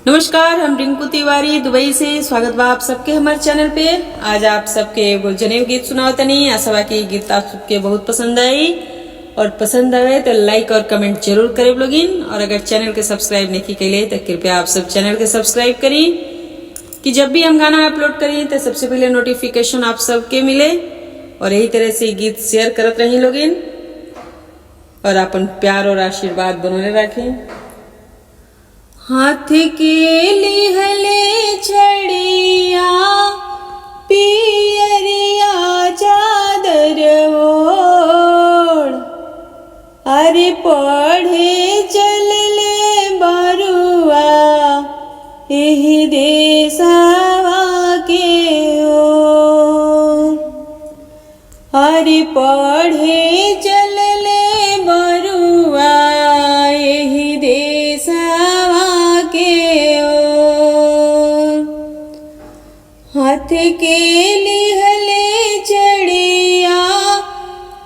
नमस्कार, हम रिंकू तिवारी दुबई से स्वागत बा आप सबके हमारे चैनल पे। आज आप सबके एगो जनेऊ गीत सुनाओ तनी। आशा बा की गीत आप सबके बहुत पसंद आई और पसंद आवे तो लाइक और कमेंट जरूर करे लोगिन। और अगर चैनल के सब्सक्राइब नहीं कैले तो कृपया आप सब चैनल के सब्सक्राइब करी कि जब भी हम गाना अपलोड करें तो सबसे पहले नोटिफिकेशन आप सबके मिले। और यही तरह से गीत शेयर करत रही लोगिन और अपन प्यार और आशीर्वाद बनोले रखें। हाथ के लिहले छड़िया पियरिया चादर ओढ़, अरे पढ़े चलले बरुआ एही देशवा के ओर। अरे पढ़े चलले बरुआ एही देशवा के ओर। हाथ के लिहले चढ़िया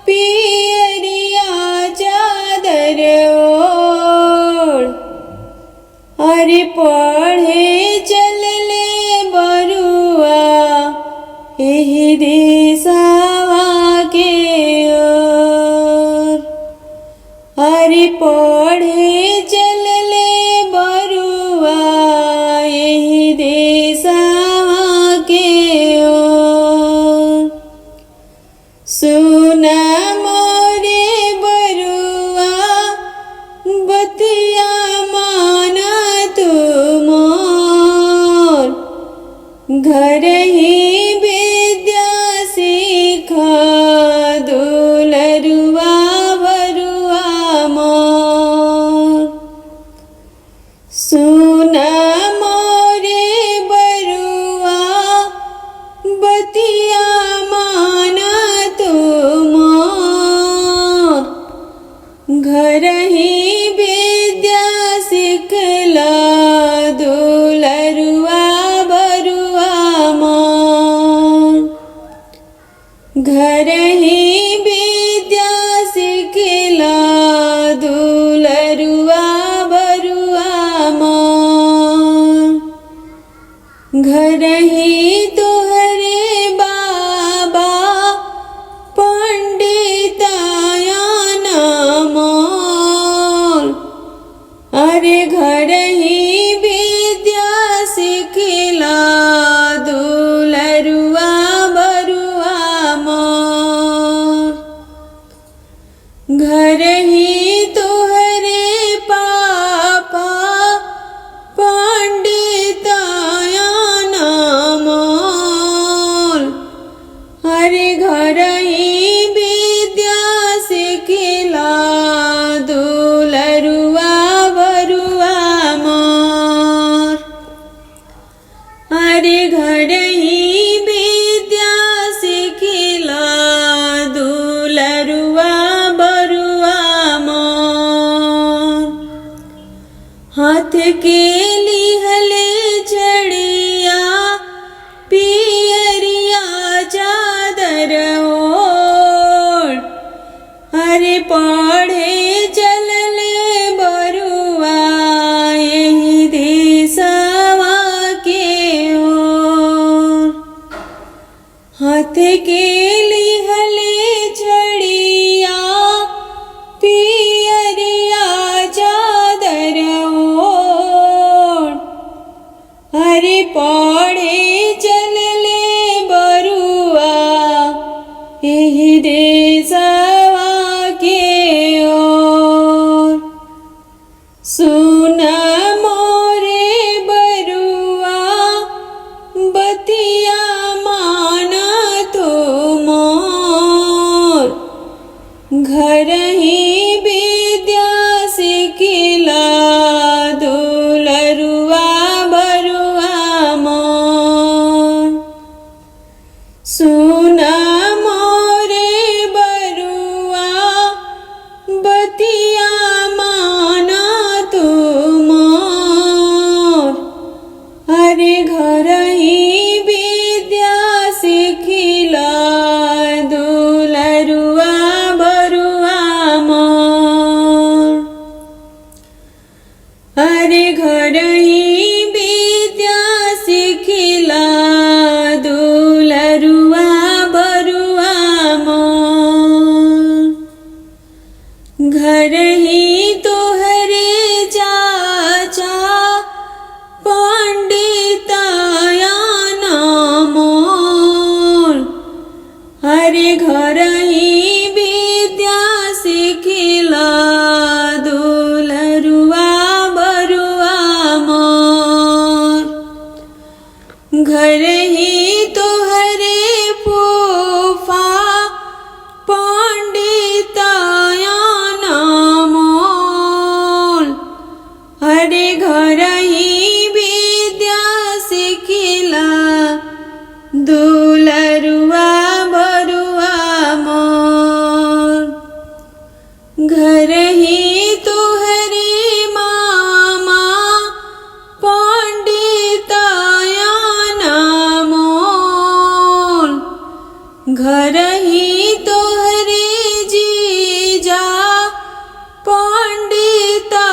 पियरिया चादर ओढ़, अरे पढ़े चलले बरुआ एही देशवा के ओर। अरे पढ़े चलले बरुआ एही देशवा के ओर। सुना मोरे बरुआ बतिया माना तू मोर, घर ही विद्या सीखा दुलरुआ बरुआ मोर। सुना मोरे बरुआ बतिया माना तू मोर, घर ही विद्या सिखला दुलरुआ बरुआ मोर। घर ही विद्या सिखला दुलरुआ बरुआ मोर। घर ही तोहरे बाबा पंडिताया मोर, अरे घर ही विद्या सिखला दुलरुआ बरुआ मोर। घर ही तोहरे पापा पंडिताया मोर, अरे घर ही विद्या सिखला दुलरुआ बरुआ मोर। अरे घर ही विद्या सिखला दुलरुआ बरुआ मोर। हाथ के लिहले चढ़िया पियरिया चादर ओढ़, अरे पढ़े चलले बरुआ एही देशवा के ओर। हाथ के लिहले चढ़िया पियरिया चादर ओढ़, अरे पढ़े चलले बरुआ एही देशवा के ओर। सुना मोरे बरुआ बतिया माना तू मोर, घर ही विद्या सिखला दुलरुआ बरुआ मोर। घर ही तोहरे फूफा पंडिताया नामोल। हरे घर ही विद्या सिखिला दुलरुआ बरुआ मोर। घर ही तोहरे मामा पंडिताया नामोल। घर ही तोहरे जीजा पंडिता